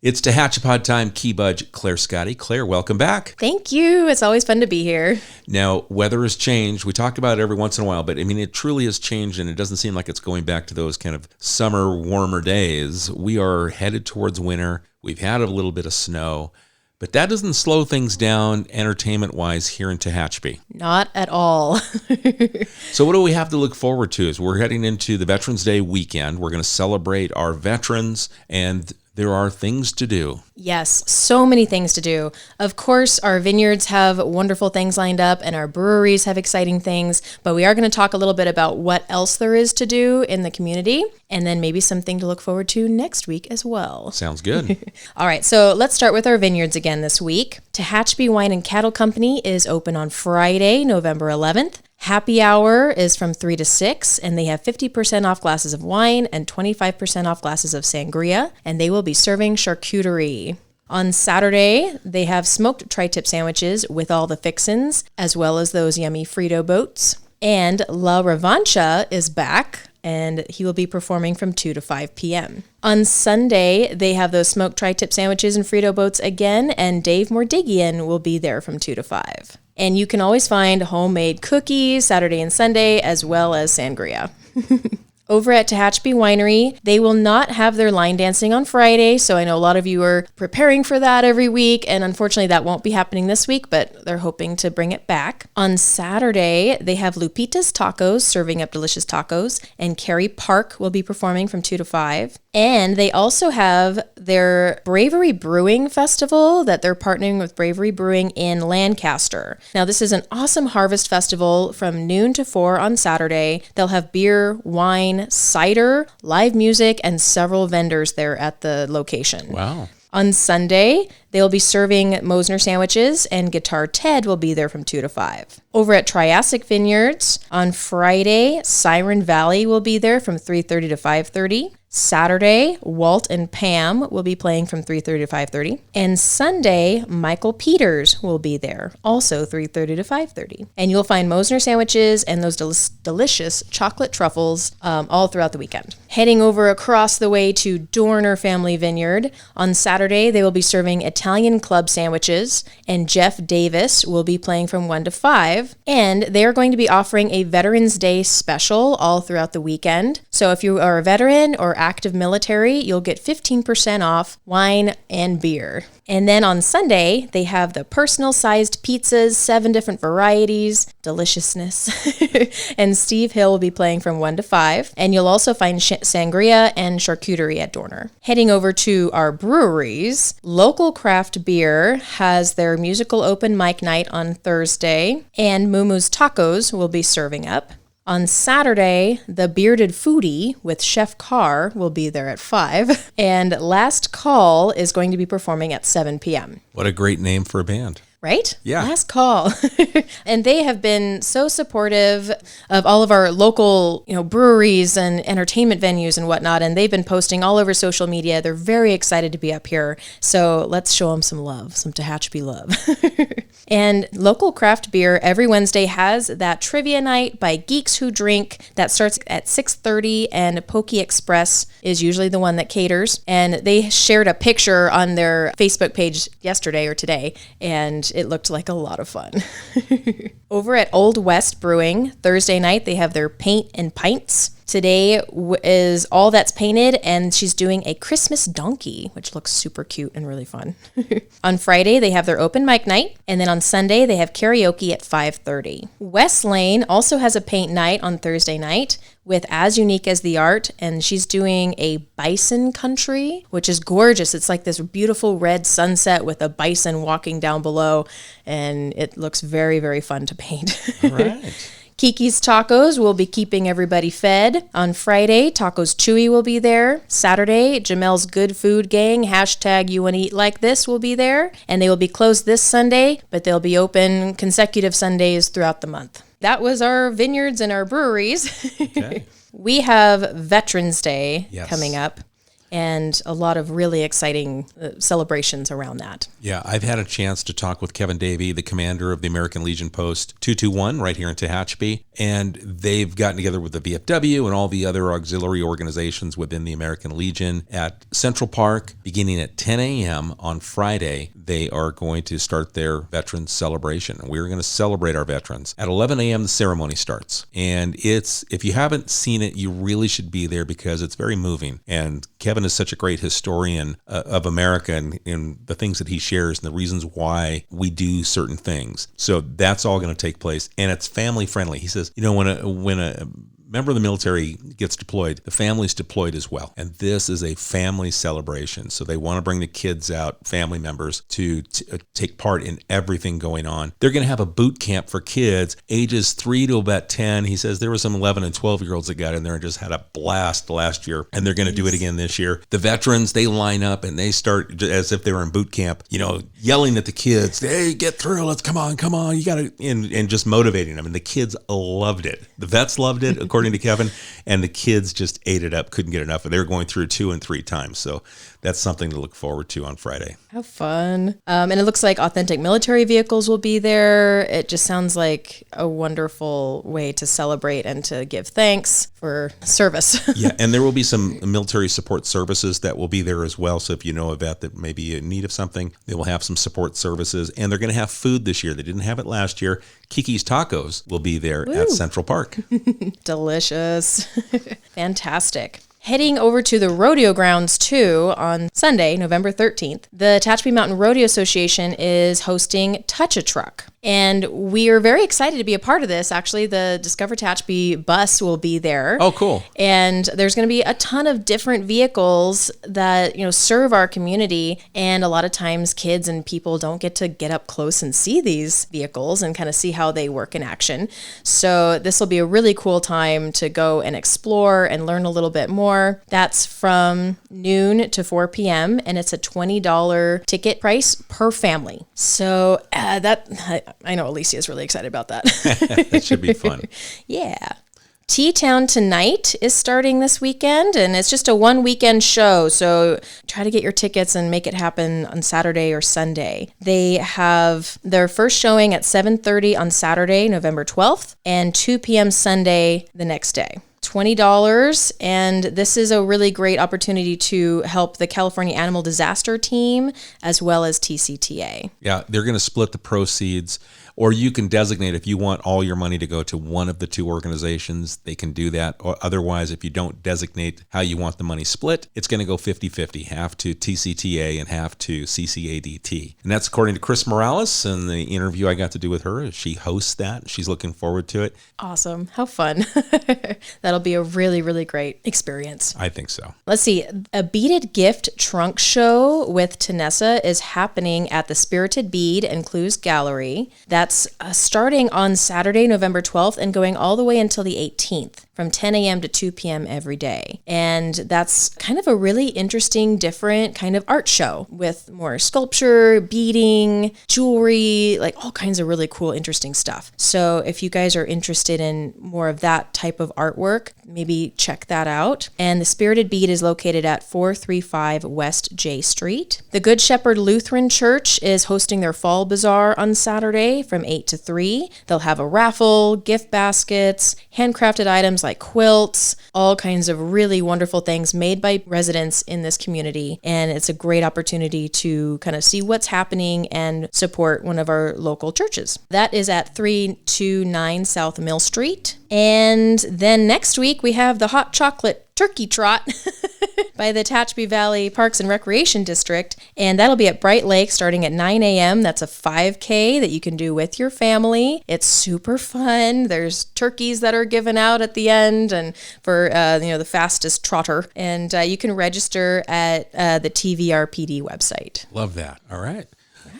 It's Tehachapi time, Key Budge, Claire Scotty. Claire, welcome back. Thank you. It's always fun to be here. Now, weather has changed. We talk about it every once in a while, but I mean, it truly has changed, and it doesn't seem like it's going back to those kind of summer, warmer days. We are headed towards winter. We've had a little bit of snow, but that doesn't slow things down entertainment-wise here in Tehachapi. Not at all. So what do we have to look forward to? As we're heading into the Veterans Day weekend, we're going to celebrate our veterans, and there are things to do. Yes, so many things to do. Of course, our vineyards have wonderful things lined up and our breweries have exciting things, but we are going to talk a little bit about what else there is to do in the community and then maybe something to look forward to next week as well. Sounds good. All right, so let's start with our vineyards again this week. Tehachapi Wine and Cattle Company is open on Friday, November 11th. Happy hour is from 3 to 6, and they have 50% off glasses of wine and 25% off glasses of sangria, and they will be serving charcuterie. On Saturday, they have smoked tri-tip sandwiches with all the fixins, as well as those yummy Frito boats. And La Revancha is back, and he will be performing from 2 to 5 p.m. On Sunday, they have those smoked tri-tip sandwiches and Frito boats again, and Dave Mordigian will be there from 2 to 5. And you can always find homemade cookies Saturday and Sunday, as well as sangria. Over at Tehachapi Winery, they will not have their line dancing on Friday, so I know a lot of you are preparing for that every week, and unfortunately that won't be happening this week, but they're hoping to bring it back. On Saturday, they have Lupita's Tacos, serving up delicious tacos, and Carrie Park will be performing from 2 to 5. And they also have their Bravery Brewing Festival that they're partnering with Bravery Brewing in Lancaster. Now, this is an awesome harvest festival from noon to 4 on Saturday. They'll have beer, wine, cider, live music, and several vendors there at the location. Wow. On Sunday, they'll be serving Mosner sandwiches, and Guitar Ted will be there from 2 to 5. Over at Triassic Vineyards, on Friday, Siren Valley will be there from 3:30 to 5:30. Saturday, Walt and Pam will be playing from 3:30 to 5:30. And Sunday, Michael Peters will be there, also 3:30 to 5:30. And you'll find Mosner sandwiches and those delicious chocolate truffles all throughout the weekend. Heading over across the way to Dorner Family Vineyard, on Saturday, they will be serving Italian club sandwiches, and Jeff Davis will be playing from 1 to 5. And they are going to be offering a Veterans Day special all throughout the weekend. So if you are a veteran or active military, you'll get 15% off wine and beer. And then on Sunday, they have the personal-sized pizzas, 7 different varieties, deliciousness. And Steve Hill will be playing from 1 to 5. And you'll also find sangria and charcuterie at Dorner. Heading over to our breweries, Local Craft Beer has their musical open mic night on Thursday, and Mumu's Tacos will be serving up. On Saturday, The Bearded Foodie with Chef Carr will be there at 5. And Last Call is going to be performing at 7 p.m. What a great name for a band. Right? Yeah. Last Call. And they have been so supportive of all of our local, breweries and entertainment venues and whatnot. And they've been posting all over social media. They're very excited to be up here. So let's show them some love, some Tehachapi love. And Local Craft Beer every Wednesday has that trivia night by Geeks Who Drink that starts at 6:30, and Pokey Express is usually the one that caters. And they shared a picture on their Facebook page yesterday or today, and it looked like a lot of fun. Over at Old West Brewing, Thursday night, they have their Paint and Pints. Today is All That's Painted, and she's doing a Christmas donkey, which looks super cute and really fun. On Friday, they have their open mic night, and then on Sunday, they have karaoke at 5:30. West Lane also has a paint night on Thursday night with As Unique as the Art, and she's doing a bison country, which is gorgeous. It's like this beautiful red sunset with a bison walking down below, and it looks very, very fun to paint. All right. Kiki's Tacos will be keeping everybody fed. On Friday, Tacos Chewy will be there. Saturday, Jamel's Good Food Gang, #YouWannaEatLikeThis will be there. And they will be closed this Sunday, but they'll be open consecutive Sundays throughout the month. That was our vineyards and our breweries. Okay. We have Veterans Day Yes. coming up. and a lot of really exciting celebrations around that. Yeah, I've had a chance to talk with Kevin Davey, the commander of the American Legion Post 221 right here in Tehachapi, and they've gotten together with the VFW and all the other auxiliary organizations within the American Legion at Central Park. Beginning at 10 a.m. on Friday, they are going to start their Veterans Celebration. We're going to celebrate our veterans. At 11 a.m., the ceremony starts. And if you haven't seen it, you really should be there because it's very moving. And Kevin is such a great historian of America and the things that he shares and the reasons why we do certain things. So that's all going to take place. And it's family friendly. He says, when a member of the military gets deployed, the family's deployed as well. And this is a family celebration. So they want to bring the kids out, family members, to take part in everything going on. They're going to have a boot camp for kids ages 3 to about 10. He says there were some 11 and 12-year-olds that got in there and just had a blast last year. And they're going to do it again this year. The veterans, they line up and they start as if they were in boot camp, yelling at the kids, hey, get through, let's come on, you got to, and just motivating them. And the kids loved it. The vets loved it, according to Kevin, and the kids just ate it up, couldn't get enough. And they were going through 2 and 3 times. So that's something to look forward to on Friday. How fun. And it looks like authentic military vehicles will be there. It just sounds like a wonderful way to celebrate and to give thanks for service. Yeah, and there will be some military support services that will be there as well. So if you know a vet that may be in need of something, they will have some support services. And they're going to have food this year. They didn't have it last year. Kiki's Tacos will be there at Central Park. Delicious. Fantastic. Heading over to the rodeo grounds, too, on Sunday, November 13th, the Tehachapi Mountain Rodeo Association is hosting Touch a Truck. And we are very excited to be a part of this. Actually, the Discover Tehachapi bus will be there. Oh, cool. And there's going to be a ton of different vehicles that, serve our community. And a lot of times kids and people don't get to get up close and see these vehicles and kind of see how they work in action. So this will be a really cool time to go and explore and learn a little bit more. That's from noon to 4 p.m. and it's a $20 ticket price per family. So I know Alicia is really excited about that. That should be fun. Yeah. T-Town Tonight is starting this weekend, and it's just a one-weekend show, so try to get your tickets and make it happen on Saturday or Sunday. They have their first showing at 7:30 on Saturday, November 12th, and 2 p.m. Sunday the next day. $20, and this is a really great opportunity to help the California Animal Disaster Team as well as TCTA. Yeah, they're going to split the proceeds, or you can designate if you want all your money to go to one of the two organizations, they can do that. Or otherwise, if you don't designate how you want the money split, it's going to go 50-50, half to TCTA and half to CCADT. And that's according to Chris Morales in the interview I got to do with her. She hosts that. She's looking forward to it. Awesome. How fun. That'll be a really, really great experience. I think so. Let's see. A beaded gift trunk show with Tanessa is happening at the Spirited Bead and Clues Gallery. That's starting on Saturday, November 12th and going all the way until the 18th from 10 a.m. to 2 p.m. every day. And that's kind of a really interesting, different kind of art show with more sculpture, beading, jewelry, like all kinds of really cool, interesting stuff. So if you guys are interested in more of that type of artwork, maybe check that out. And the Spirited Bead is located at 435 West J Street. The Good Shepherd Lutheran Church is hosting their Fall Bazaar on Saturday from 8 to 3. They'll have a raffle, gift baskets, handcrafted items like quilts, all kinds of really wonderful things made by residents in this community. And it's a great opportunity to kind of see what's happening and support one of our local churches. That is at 329 South Mill Street. And then next week we have the Hot Chocolate Turkey Trot by the Tehachapi Valley Parks and Recreation District, and that'll be at Bright Lake starting at 9 a.m. That's a 5K that you can do with your family. It's super fun. There's turkeys that are given out at the end, and for the fastest trotter, and you can register at the TVRPD website. Love that. All right,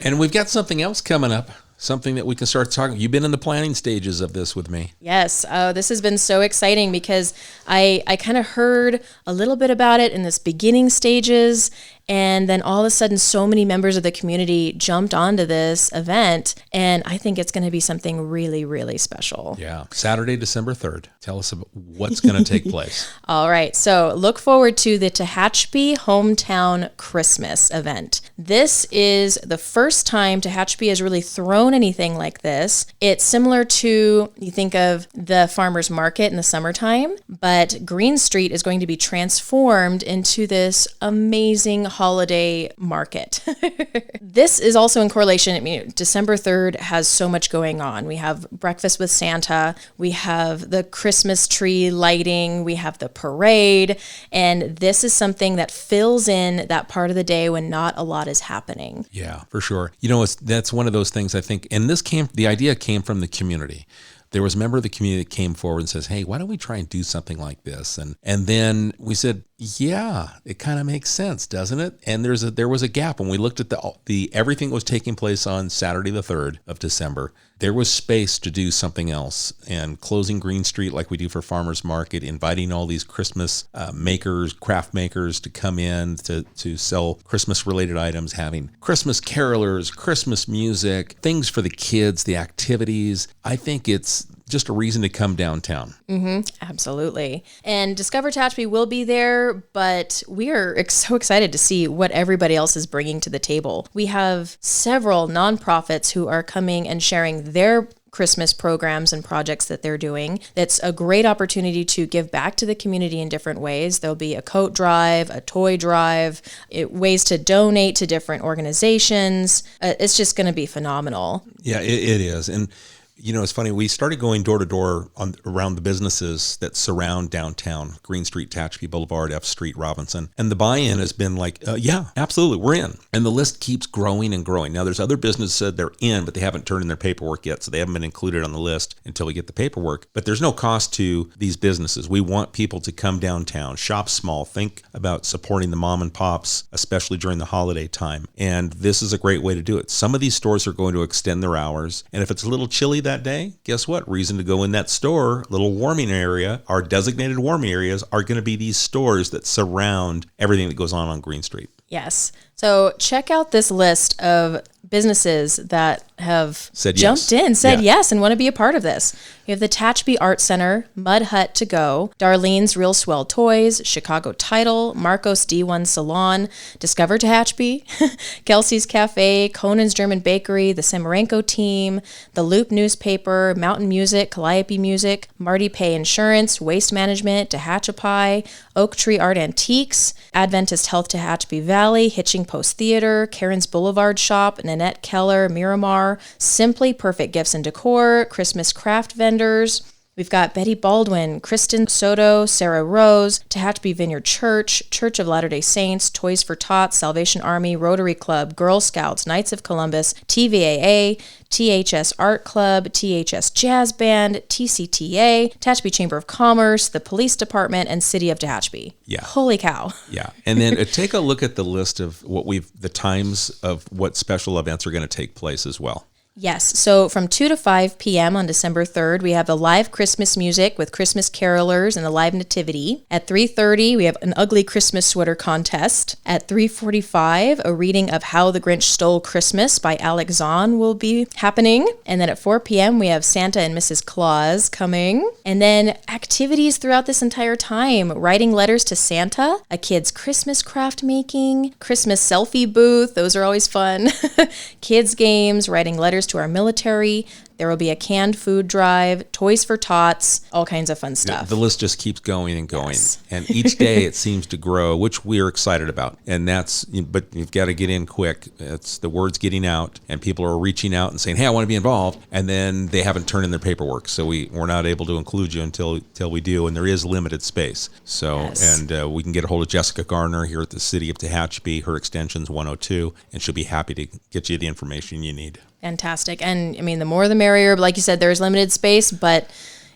and we've got something else coming up. Something that we can start talking. You've been in the planning stages of this with me. Yes. This has been so exciting because I kind of heard a little bit about it in this beginning stages, And then all of a sudden, so many members of the community jumped onto this event. And I think it's going to be something really, really special. Yeah. Saturday, December 3rd. Tell us about what's going to take place. All right. So look forward to the Tehachapi Hometown Christmas event. This is the first time Tehachapi has really thrown anything like this. It's similar to, you think of the farmer's market in the summertime, but Green Street is going to be transformed into this amazing holiday market. This is also in correlation. I mean, December 3rd has so much going on. We have breakfast with Santa, we have the Christmas tree lighting, we have the parade, and this is something that fills in that part of the day when not a lot is happening. Yeah, for sure. That's one of those things I think, and the idea came from the community. There was a member of the community that came forward and says, hey, why don't we try and do something like this? And then we said, yeah, it kind of makes sense, doesn't it? And there was a gap when we looked at the everything that was taking place on Saturday the 3rd of December. There was space to do something else, and closing Green Street like we do for Farmers Market, inviting all these Christmas makers, craft makers to come in to sell Christmas related items, having Christmas carolers, Christmas music, things for the kids, the activities. I think it's just a reason to come downtown. Absolutely. And Discover Tehachapi will be there, but we are so excited to see what everybody else is bringing to the table. We have several nonprofits who are coming and sharing their Christmas programs and projects that they're doing. It's a great opportunity to give back to the community in different ways. There'll be a coat drive, a toy drive, ways to donate to different organizations. It's just going to be phenomenal. Yeah, it is. And it's funny. We started going door to door around the businesses that surround downtown, Green Street, Tehachapi Boulevard, F Street, Robinson. And the buy-in has been like, yeah, absolutely, we're in. And the list keeps growing and growing. Now, there's other businesses that they're in, but they haven't turned in their paperwork yet, so they haven't been included on the list until we get the paperwork. But there's no cost to these businesses. We want people to come downtown, shop small, think about supporting the mom and pops, especially during the holiday time. And this is a great way to do it. Some of these stores are going to extend their hours. And if it's a little chilly that day, guess what? Reason to go in that store, little warming area. Our designated warming areas are going to be these stores that surround everything that goes on Green Street. Yes. So check out this list of businesses that have jumped in, said yes, and want to be a part of this. You have the Tehachapi Art Center, Mud Hut to Go, Darlene's Real Swell Toys, Chicago Title, Marcos D1 Salon, Discover Tehachapi, Kelsey's Cafe, Conan's German Bakery, the Samarenko Team, the Loop Newspaper, Mountain Music, Calliope Music, Marty Pay Insurance, Waste Management, Tehachapi, Oak Tree Art Antiques, Adventist Health Tehachapi Valley, Hitching Post Theater, Karen's Boulevard Shop, Nanette Keller, Miramar, Simply Perfect Gifts and Decor, Christmas Craft Vendors. We've got Betty Baldwin, Kristen Soto, Sarah Rose, Tehachapi Vineyard Church, Church of Latter-day Saints, Toys for Tots, Salvation Army, Rotary Club, Girl Scouts, Knights of Columbus, TVAA, THS Art Club, THS Jazz Band, TCTA, Tehachapi Chamber of Commerce, the Police Department, and City of Tehachapi. Yeah. Holy cow. Yeah. And then take a look at the list of the times of what special events are going to take place as well. Yes. So from 2 to 5 p.m. on December 3rd, we have the live Christmas music with Christmas carolers and the live nativity. At 3:30, we have an ugly Christmas sweater contest. At 3:45, a reading of How the Grinch Stole Christmas by Alex Zahn will be happening. And then at 4 p.m., we have Santa and Mrs. Claus coming. And then activities throughout this entire time. Writing letters to Santa, a kid's Christmas craft making, Christmas selfie booth. Those are always fun. Kids games, writing letters to our military. There will be a canned food drive, Toys for Tots, all kinds of fun stuff. The list just keeps going and going. Yes. And each day it seems to grow, which we're excited about. And but you've got to get in quick. It's the word's getting out, and people are reaching out and saying, hey, I want to be involved. And then they haven't turned in their paperwork. So we're not able to include you until we do. And there is limited space. So, yes. And we can get a hold of Jessica Garner here at the City of Tehachapi. Her extension's 102, and she'll be happy to get you the information you need. Fantastic. And I mean, the more the merrier. But like you said, there's limited space, but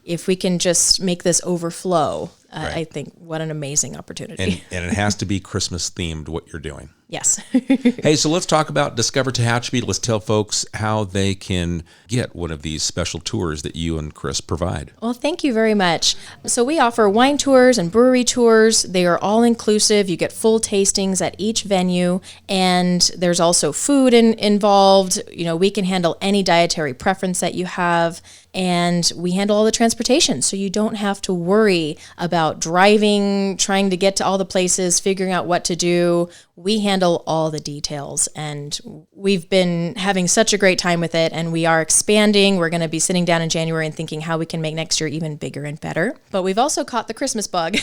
if we can just make this overflow, Right. I think what an amazing opportunity. And it has to be Christmas themed what you're doing. Yes. Hey, so let's talk about Discover Tehachapi. Let's tell folks how they can get one of these special tours that you and Chris provide. Well, thank you very much. So we offer wine tours and brewery tours. They are all inclusive. You get full tastings at each venue, and there's also food involved. We can handle any dietary preference that you have, and we handle all the transportation. So you don't have to worry about driving, trying to get to all the places, figuring out what to do. We handle all the details, and we've been having such a great time with it, and we are expanding. We're going to be sitting down in January and thinking how we can make next year even bigger and better. But we've also caught the Christmas bug,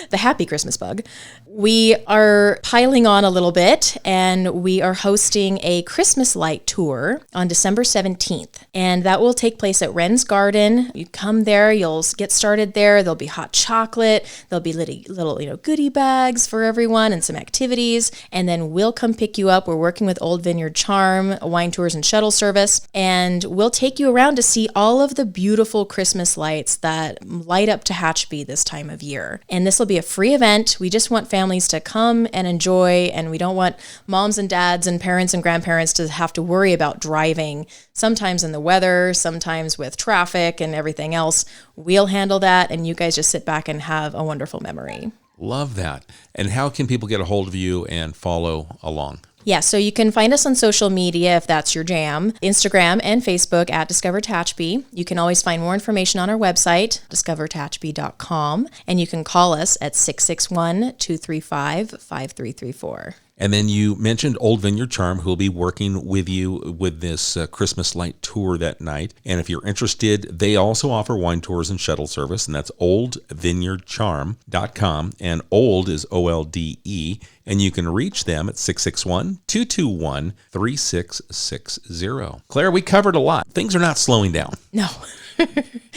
the happy Christmas bug. We are piling on a little bit, and we are hosting a Christmas light tour on December 17th, and that will take place at Wren's Garden. You come there, you'll get started there. There'll be hot chocolate. There'll be little goodie bags for everyone and some activities. And then we'll come pick you up. We're working with Old Vineyard Charm, a wine tours and shuttle service, and we'll take you around to see all of the beautiful Christmas lights that light up Tehachapi this time of year. And this will be a free event. We just want families to come and enjoy, and we don't want moms and dads and parents and grandparents to have to worry about driving, sometimes in the weather, sometimes with traffic and everything else. We'll handle that, and you guys just sit back and have a wonderful memory. Love that. And how can people get a hold of you and follow along? Yeah, so you can find us on social media if that's your jam, Instagram and Facebook at Discover Tehachapi. You can always find more information on our website, discovertehachapi.com, and you can call us at 661-235-5334. And then you mentioned Old Vineyard Charm, who will be working with you with this Christmas light tour that night. And if you're interested, they also offer wine tours and shuttle service, and that's oldvineyardcharm.com. And old is OLDE. And you can reach them at 661-221-3660. Claire, we covered a lot. Things are not slowing down. No.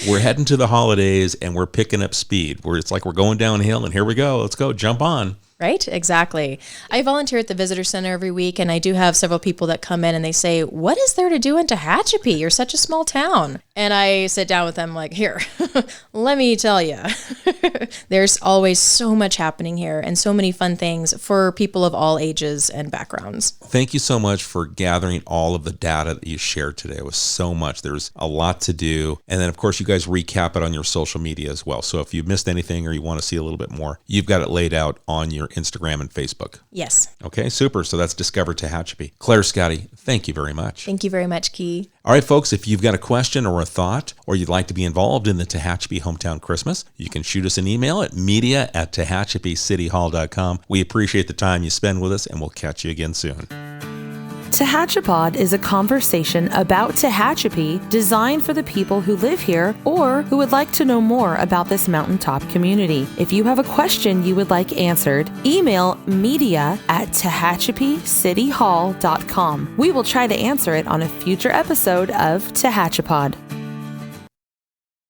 We're heading to the holidays, and we're picking up speed. It's like we're going downhill, and here we go. Let's go. Jump on. Right? Exactly. I volunteer at the Visitor Center every week, and I do have several people that come in and they say, what is there to do in Tehachapi? You're such a small town. And I sit down with them like, here, let me tell you. There's always so much happening here and so many fun things for people of all ages and backgrounds. Thank you so much for gathering all of the data that you shared today. It was so much. There's a lot to do. And then, of course, you guys recap it on your social media as well. So if you missed anything or you want to see a little bit more, you've got it laid out on your Instagram and Facebook. Yes. Okay, super. So that's Discover Tehachapi. Claire Scotty, thank you very much. Thank you very much, Key. All right, folks, if you've got a question or a thought, or you'd like to be involved in the Tehachapi Hometown Christmas, you can shoot us an email at media@tehachapicityhall.com. We appreciate the time you spend with us, and we'll catch you again soon. Tehachapod is a conversation about Tehachapi designed for the people who live here or who would like to know more about this mountaintop community. If you have a question you would like answered, email media@tehachapicityhall.com. We will try to answer it on a future episode of Tehachapod.